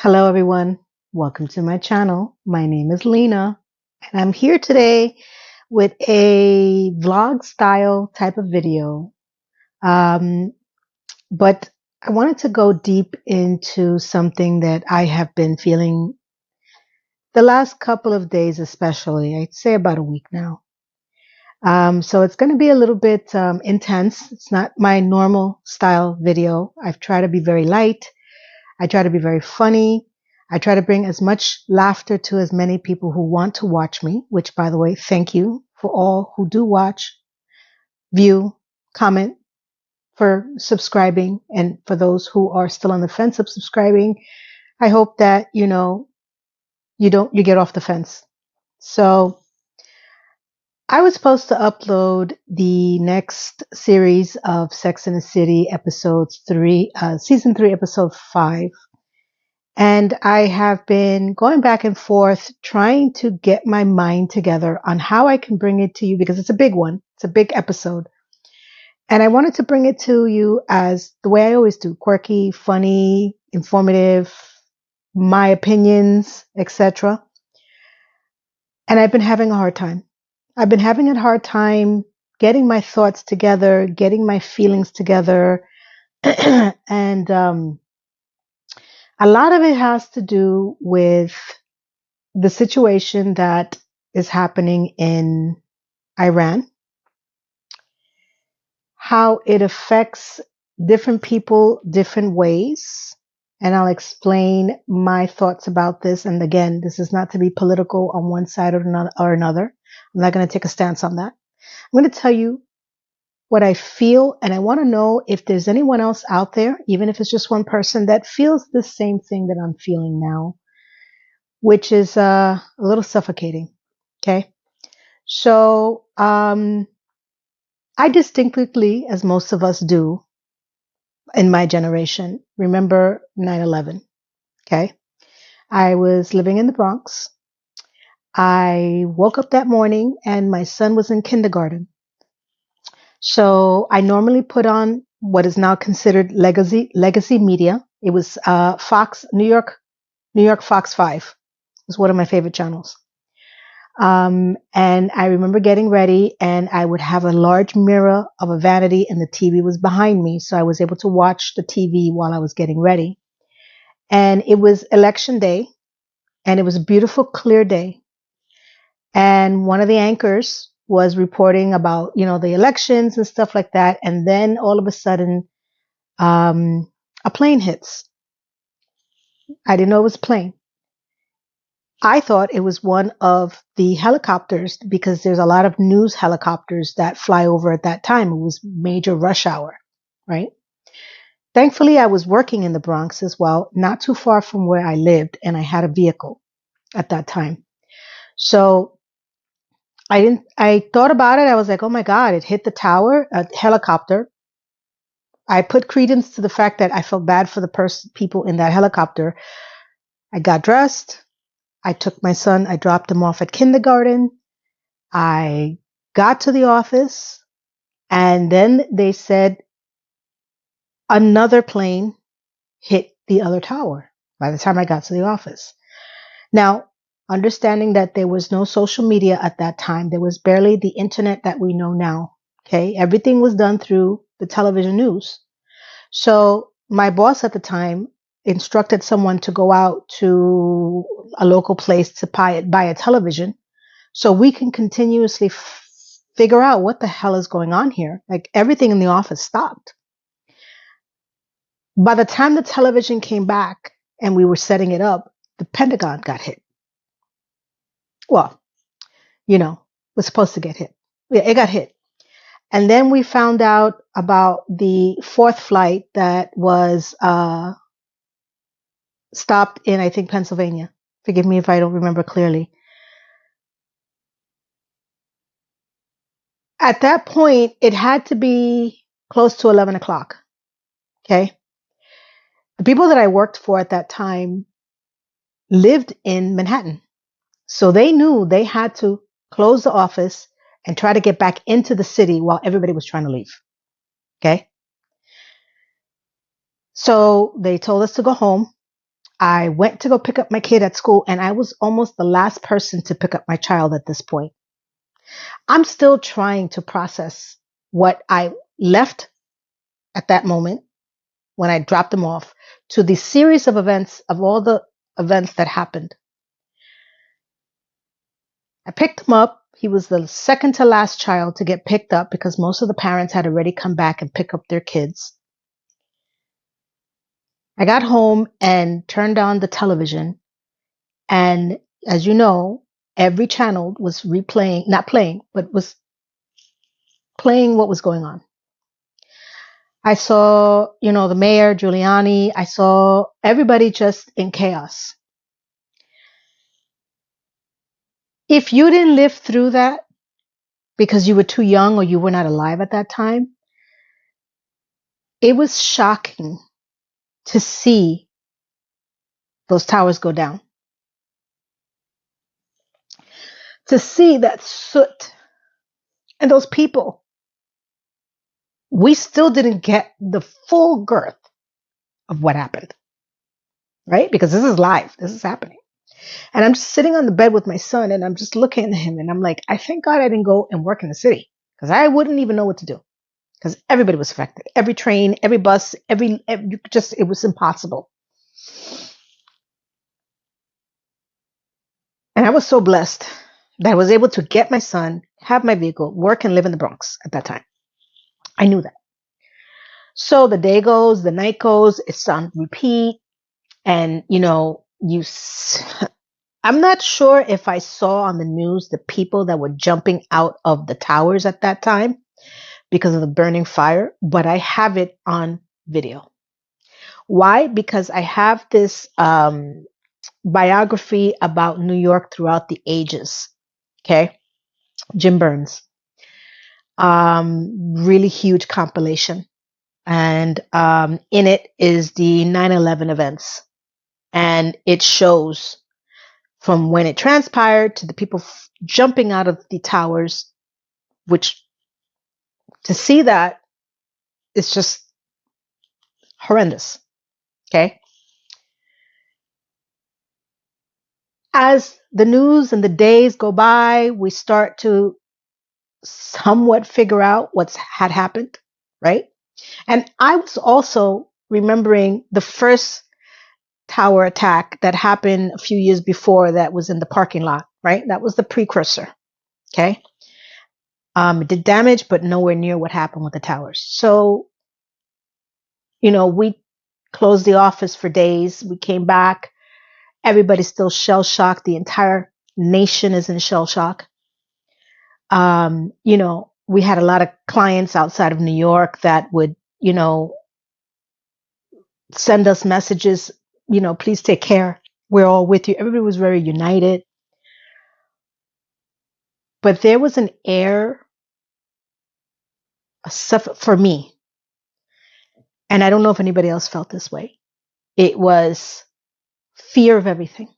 Hello, everyone. Welcome to my channel. My name is Lena, and I'm here today with a vlog style type of video. Um, but I wanted to go deep into something that I have been feeling the last couple of days, especially. I'd say about a week now. So it's going to be a little bit intense. It's not my normal style video. I've tried to be very light. I try to be very funny. I try to bring as much laughter to as many people who want to watch me, which, by the way, thank you for all who do watch, view, comment, for subscribing, and for those who are still on the fence of subscribing. I hope that, you get off the fence. So I was supposed to upload the next series of Sex and the City episodes season 3, episode 5. And I have been going back and forth trying to get my mind together on how I can bring it to you because it's a big one. It's a big episode. And I wanted to bring it to you as the way I always do, quirky, funny, informative, my opinions, etc. And I've been having a hard time. I've been having a hard time getting my thoughts together, getting my feelings together. and a lot of it has to do with the situation that is happening in Iran, how it affects different people different ways. And I'll explain my thoughts about this. And again, this is not to be political on one side or another. I'm not going to take a stance on that. I'm going to tell you what I feel. And I want to know if there's anyone else out there, even if it's just one person, that feels the same thing that I'm feeling now, which is a little suffocating. Okay. So, I distinctly, as most of us do in my generation, remember 9/11. Okay. I was living in the Bronx. I woke up that morning and my son was in kindergarten. So I normally put on what is now considered legacy media. It was Fox, New York Fox 5. It's one of my favorite channels. And I remember getting ready and I would have a large mirror of a vanity and the TV was behind me. So I was able to watch the TV while I was getting ready. And it was election day and it was a beautiful, clear day. And one of the anchors was reporting about, the elections and stuff like that. And then all of a sudden, a plane hits. I didn't know it was a plane. I thought it was one of the helicopters because there's a lot of news helicopters that fly over at that time. It was major rush hour, right? Thankfully, I was working in the Bronx as well, not too far from where I lived, and I had a vehicle at that time. So I thought about it. I was like, oh my God, it hit the tower, a helicopter. I put credence to the fact that I felt bad for the people in that helicopter. I got dressed. I took my son, I dropped him off at kindergarten. I got to the office and then they said another plane hit the other tower by the time I got to the office. Now, understanding that there was no social media at that time, there was barely the internet that we know now. Okay. Everything was done through the television news. So my boss at the time instructed someone to go out to a local place to buy a television so we can continuously figure out what the hell is going on here. Like everything in the office stopped. By the time the television came back and we were setting it up, the Pentagon got hit. Well, was supposed to get hit. Yeah, it got hit. And then we found out about the fourth flight that was stopped in, I think, Pennsylvania. Forgive me if I don't remember clearly. At that point, it had to be close to 11 o'clock. Okay. The people that I worked for at that time lived in Manhattan. So they knew they had to close the office and try to get back into the city while everybody was trying to leave. Okay. So they told us to go home. I went to go pick up my kid at school, and I was almost the last person to pick up my child at this point. I'm still trying to process what I left at that moment when I dropped him off to the series of events, of all the events that happened. I picked him up. He was the second to last child to get picked up because most of the parents had already come back and pick up their kids. I got home and turned on the television, and as you know, every channel was replaying, not playing, but was playing what was going on. I saw, the mayor, Giuliani. I saw everybody just in chaos. If you didn't live through that because you were too young or you were not alive at that time, it was shocking to see those towers go down. To see that soot and those people. We still didn't get the full girth of what happened, right? Because this is live. This is happening. And I'm just sitting on the bed with my son and I'm just looking at him and I'm like, I thank God I didn't go and work in the city because I wouldn't even know what to do because everybody was affected. Every train, every bus, it was impossible. And I was so blessed that I was able to get my son, have my vehicle, work and live in the Bronx at that time. I knew that. So the day goes, the night goes, it's on repeat. And, I'm not sure if I saw on the news the people that were jumping out of the towers at that time because of the burning fire, but I have it on video. Why? Because I have this biography about New York throughout the ages. Okay. Jim Burns. Really huge compilation. And in it is the 9/11 events. And it shows from when it transpired to the people jumping out of the towers, which to see that is just horrendous. Okay. As the news and the days go by, we start to somewhat figure out what's had happened, right? And I was also remembering the first tower attack that happened a few years before that was in the parking lot, right? That was the precursor. Okay. It did damage, but nowhere near what happened with the towers. So, we closed the office for days. We came back. Everybody's still shell shocked. The entire nation is in shell shock. We had a lot of clients outside of New York that would, send us messages, please take care. We're all with you. Everybody was very united. But there was an air for me, and I don't know if anybody else felt this way. It was fear of everything.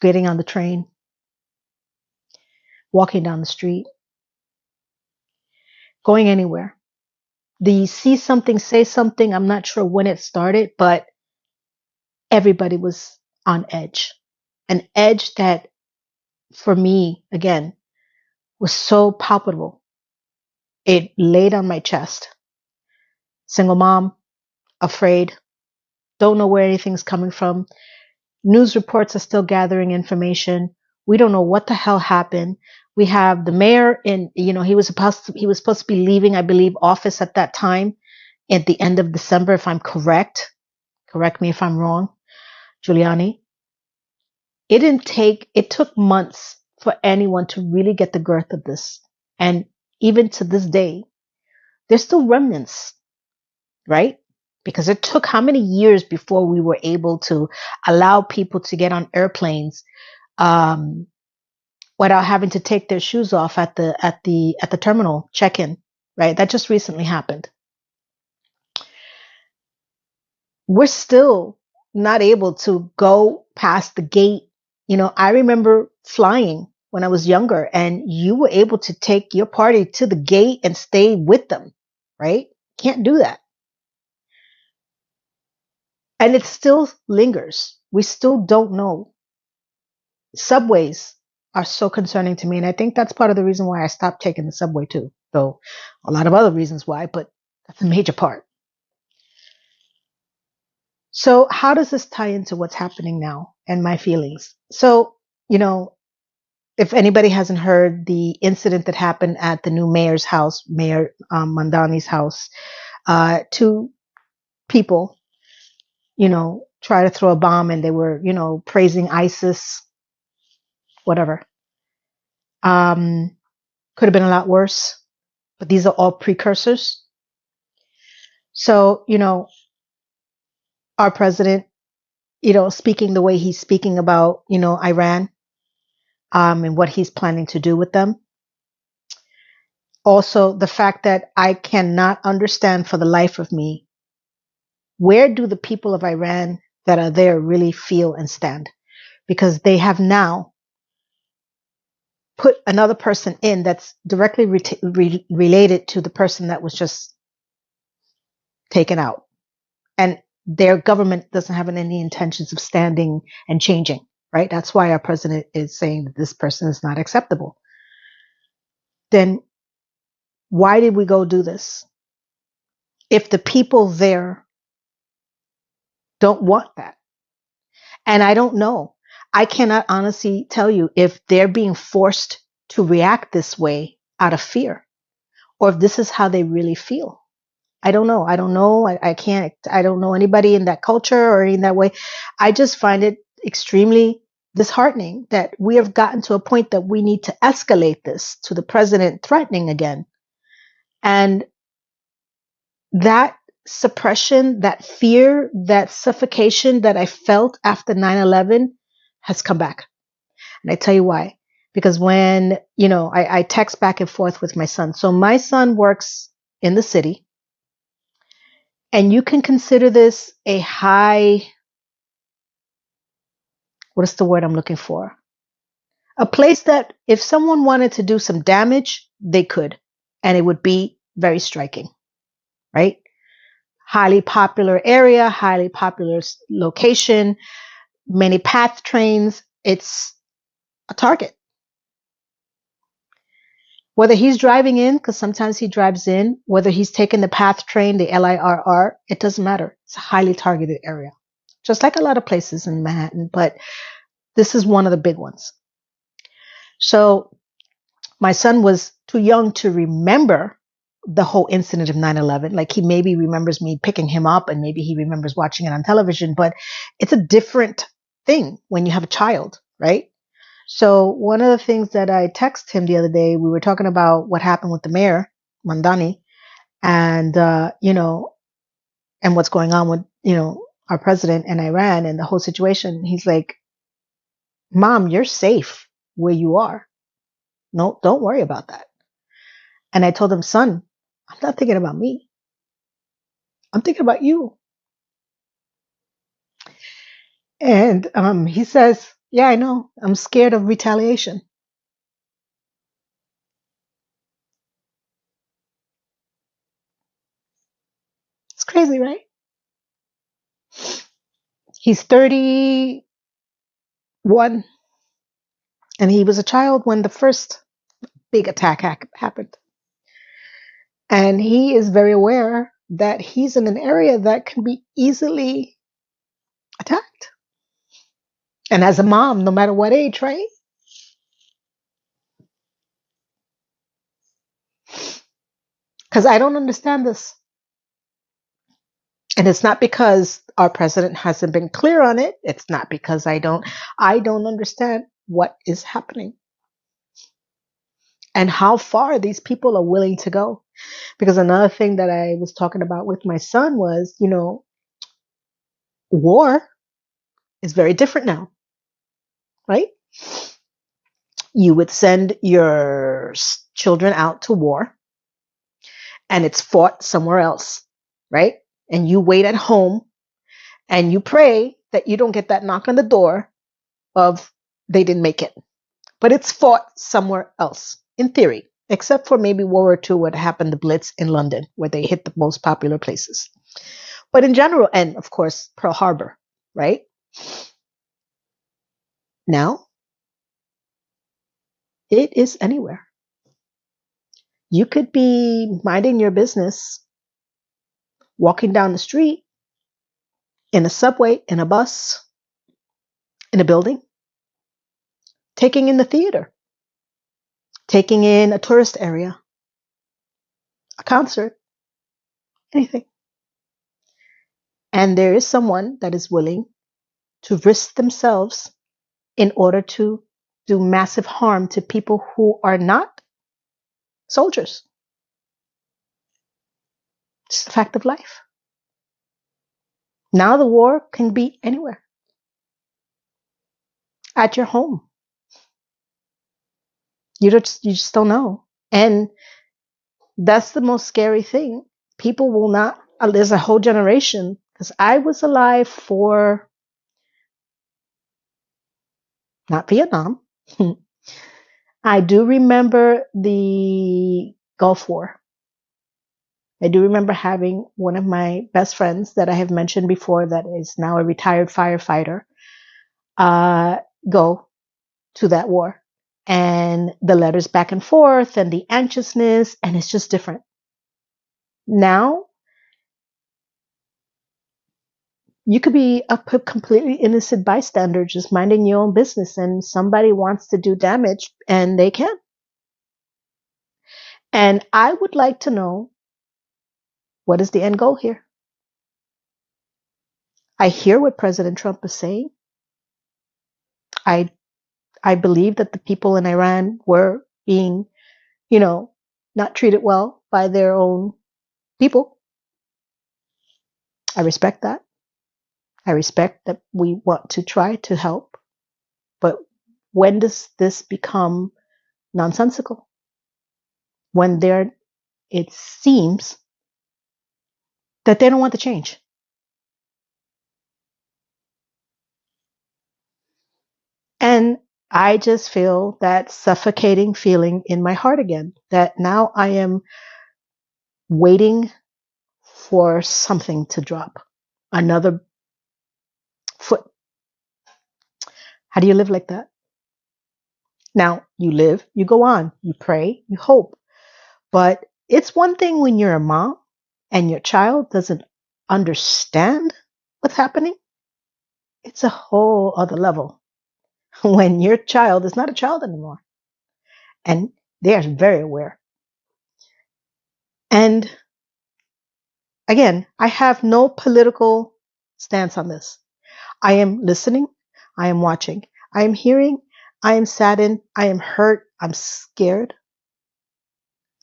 Getting on the train, walking down the street, going anywhere. The see something, say something. I'm not sure when it started, but everybody was on edge. An edge that, for me, again, was so palpable. It laid on my chest. Single mom, afraid, don't know where anything's coming from. News reports are still gathering information. We don't know what the hell happened. We have the mayor he was supposed to be leaving, I believe, office at that time at the end of December, if I'm correct. Correct me if I'm wrong, Giuliani. It took months for anyone to really get the girth of this. And even to this day, there's still remnants, right? Because it took how many years before we were able to allow people to get on airplanes without having to take their shoes off at the terminal check-in, right? That just recently happened. We're still not able to go past the gate. I remember flying when I was younger, and you were able to take your party to the gate and stay with them, right? Can't do that. And it still lingers. We still don't know. Subways are so concerning to me. And I think that's part of the reason why I stopped taking the subway too, though a lot of other reasons why, but that's a major part. So, how does this tie into what's happening now and my feelings? So, you know, if anybody hasn't heard the incident that happened at the new mayor's house, Mayor Mandani's house, two people, try to throw a bomb and they were, praising ISIS, whatever. Could have been a lot worse, but these are all precursors. So, our president, speaking the way he's speaking about, Iran, and what he's planning to do with them. Also, the fact that I cannot understand for the life of me, where do the people of Iran that are there really feel and stand? Because they have now put another person in that's directly related to the person that was just taken out. And their government doesn't have any intentions of standing and changing, right? That's why our president is saying that this person is not acceptable. Then why did we go do this? If the people there don't want that. And I don't know. I cannot honestly tell you if they're being forced to react this way out of fear or if this is how they really feel. I don't know. I don't know. I can't, I don't know anybody in that culture or in that way. I just find it extremely disheartening that we have gotten to a point that we need to escalate this to the president threatening again. And that suppression, that fear, that suffocation that I felt after 9/11 has come back. And I tell you why. Because when, I text back and forth with my son. So my son works in the city. And you can consider this a high, what is the word I'm looking for? A place that if someone wanted to do some damage, they could. And it would be very striking, right? Highly popular area, highly popular location, many path trains. It's a target. Whether he's driving in, because sometimes he drives in, whether he's taking the path train, the LIRR, it doesn't matter. It's a highly targeted area, just like a lot of places in Manhattan, but this is one of the big ones. So my son was too young to remember the whole incident of 9/11. Like he maybe remembers me picking him up and maybe he remembers watching it on television, but it's a different thing when you have a child, right? So one of the things that I texted him the other day, we were talking about what happened with the mayor, Mandani, and, and what's going on with, our president and Iran and the whole situation. He's like, Mom, you're safe where you are. No, don't worry about that. And I told him, son, I'm not thinking about me. I'm thinking about you. And he says, yeah, I know. I'm scared of retaliation. It's crazy, right? He's 31 and he was a child when the first big attack happened. And he is very aware that he's in an area that can be easily attacked. And as a mom, no matter what age, right? Because I don't understand this. And it's not because our president hasn't been clear on it. It's not because I don't understand what is happening and how far these people are willing to go. Because another thing that I was talking about with my son was, war is very different now, right? You would send your children out to war and it's fought somewhere else, right? And you wait at home and you pray that you don't get that knock on the door of they didn't make it. But it's fought somewhere else, in theory, except for maybe World War II, what happened, the Blitz in London, where they hit the most popular places. But in general, and of course, Pearl Harbor, right? Now, it is anywhere. You could be minding your business, walking down the street, in a subway, in a bus, in a building, taking in the theater, taking in a tourist area, a concert, anything. And there is someone that is willing to risk themselves in order to do massive harm to people who are not soldiers. It's the fact of life. Now the war can be anywhere. At your home. You just don't know. And that's the most scary thing. People will not, there's a whole generation, because I was alive for not Vietnam. I do remember the Gulf War. I do remember having one of my best friends that I have mentioned before that is now a retired firefighter go to that war. And the letters back and forth and the anxiousness, and it's just different. Now, you could be a completely innocent bystander just minding your own business, and somebody wants to do damage, and they can. And I would like to know, what is the end goal here? I hear what President Trump is saying. I believe that the people in Iran were being, not treated well by their own people. I respect that. I respect that we want to try to help. But when does this become nonsensical? When it seems that they don't want to change. And I just feel that suffocating feeling in my heart again, that now I am waiting for something to drop, another foot. How do you live like that? Now, you live, you go on, you pray, you hope. But it's one thing when you're a mom and your child doesn't understand what's happening. It's a whole other level when your child is not a child anymore. And they are very aware. And again, I have no political stance on this. I am listening. I am watching. I am hearing. I am saddened. I am hurt. I'm scared.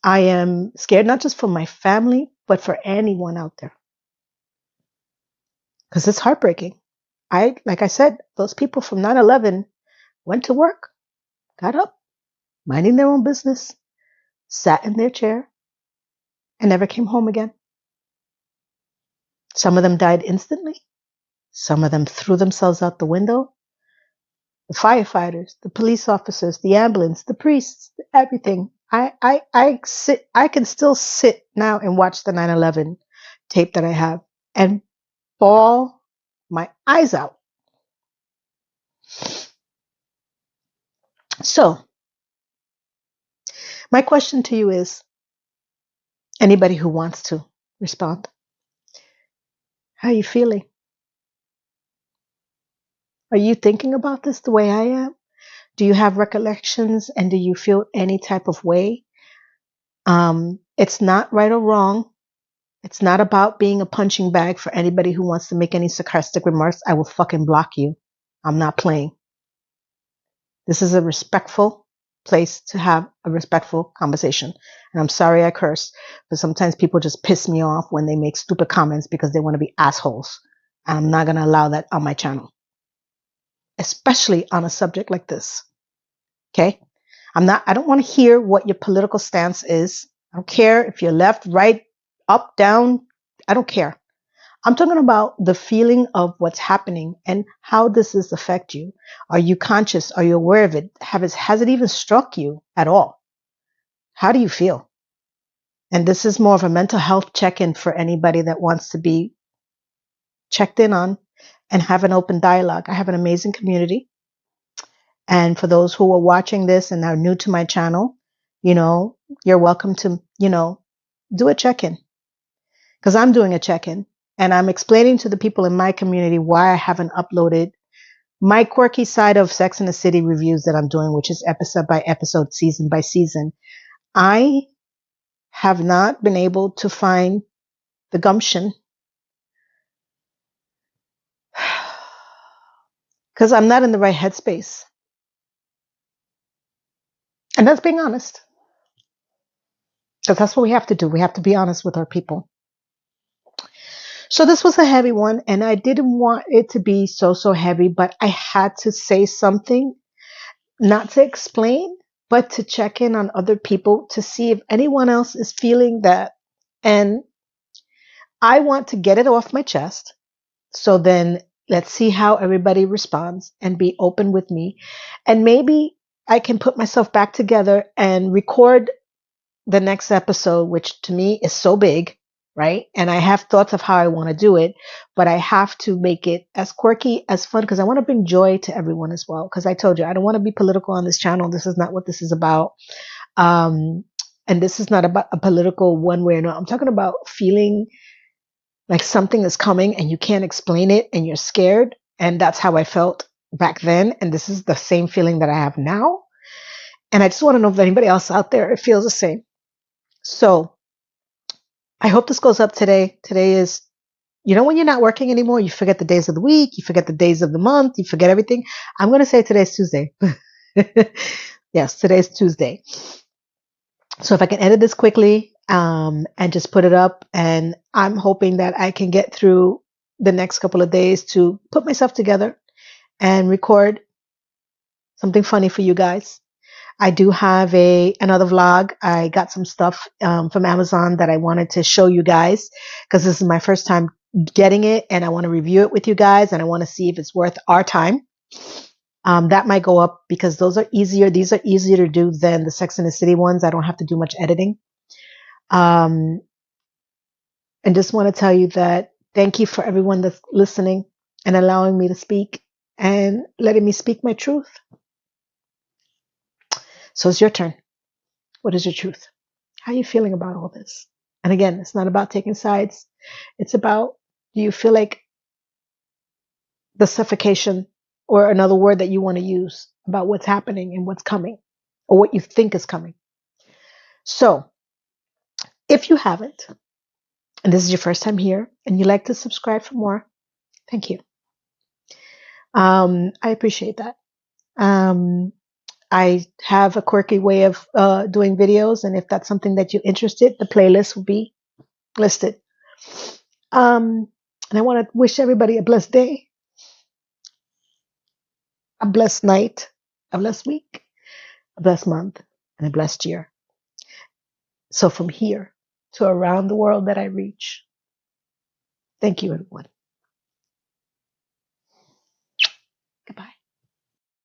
I am scared not just for my family, but for anyone out there. Because it's heartbreaking. Like I said, those people from 9/11 went to work, got up, minding their own business, sat in their chair, and never came home again. Some of them died instantly. Some of them threw themselves out the window. The firefighters, the police officers, the ambulance, the priests, everything. I can still sit now and watch the 9/11 tape that I have and bawl my eyes out. So, my question to you is, anybody who wants to respond, how are you feeling? Are you thinking about this the way I am? Do you have recollections and do you feel any type of way? It's not right or wrong. It's not about being a punching bag for anybody who wants to make any sarcastic remarks. I will fucking block you. I'm not playing. This is a respectful place to have a respectful conversation. And I'm sorry I curse, but sometimes people just piss me off when they make stupid comments because they want to be assholes. And I'm not going to allow that on my channel, especially on a subject like this. Okay? I don't want to hear what your political stance is. I don't care if you're left, right, up, down. I don't care. I'm talking about the feeling of what's happening and how does this affect you? Are you conscious? Are you aware of it? Has it even struck you at all? How do you feel? And this is more of a mental health check-in for anybody that wants to be checked in on and have an open dialogue. I have an amazing community. And for those who are watching this and are new to my channel, you're welcome to, do a check-in, because I'm doing a check-in and I'm explaining to the people in my community why I haven't uploaded my quirky side of Sex and the City reviews that I'm doing, which is episode by episode, season by season. I have not been able to find the gumption because I'm not in the right headspace. And that's being honest. Because that's what we have to do. We have to be honest with our people. So this was a heavy one, and I didn't want it to be so heavy, but I had to say something, not to explain, but to check in on other people to see if anyone else is feeling that. And I want to get it off my chest. So then let's see how everybody responds and be open with me. And maybe I can put myself back together and record the next episode, which to me is so big, right? And I have thoughts of how I want to do it, but I have to make it as quirky, as fun, because I want to bring joy to everyone as well. Because I told you, I don't want to be political on this channel. This is not what this is about. And this is not about a political one way or another. I'm talking about feeling like something is coming and you can't explain it and you're scared. And that's how I felt back then. And this is the same feeling that I have now. And I just want to know if anybody else out there feels the same. So I hope this goes up today. Today is, when you're not working anymore, you forget the days of the week, you forget the days of the month, you forget everything. I'm going to say today's Tuesday. Yes, today's Tuesday. So if I can edit this quickly and just put it up, and I'm hoping that I can get through the next couple of days to put myself together and record something funny for you guys. I do have another vlog. I got some stuff from Amazon that I wanted to show you guys because this is my first time getting it, and I want to review it with you guys, and I want to see if it's worth our time. That might go up because those are easier. These are easier to do than the Sex and the City ones. I don't have to do much editing. And just want to tell you that thank you for everyone that's listening and allowing me to speak and letting me speak my truth. So it's your turn. What is your truth? How are you feeling about all this? And again, it's not about taking sides. It's about, do you feel like the suffocation, or another word that you want to use about what's happening and what's coming, or what you think is coming? So if you haven't, and this is your first time here and you like to subscribe for more, thank you. I appreciate that. I have a quirky way of doing videos, and if that's something that you're interested, the playlist will be listed. And I want to wish everybody a blessed day, a blessed night, a blessed week, a blessed month, and a blessed year. So from here to around the world that I reach, thank you, everyone.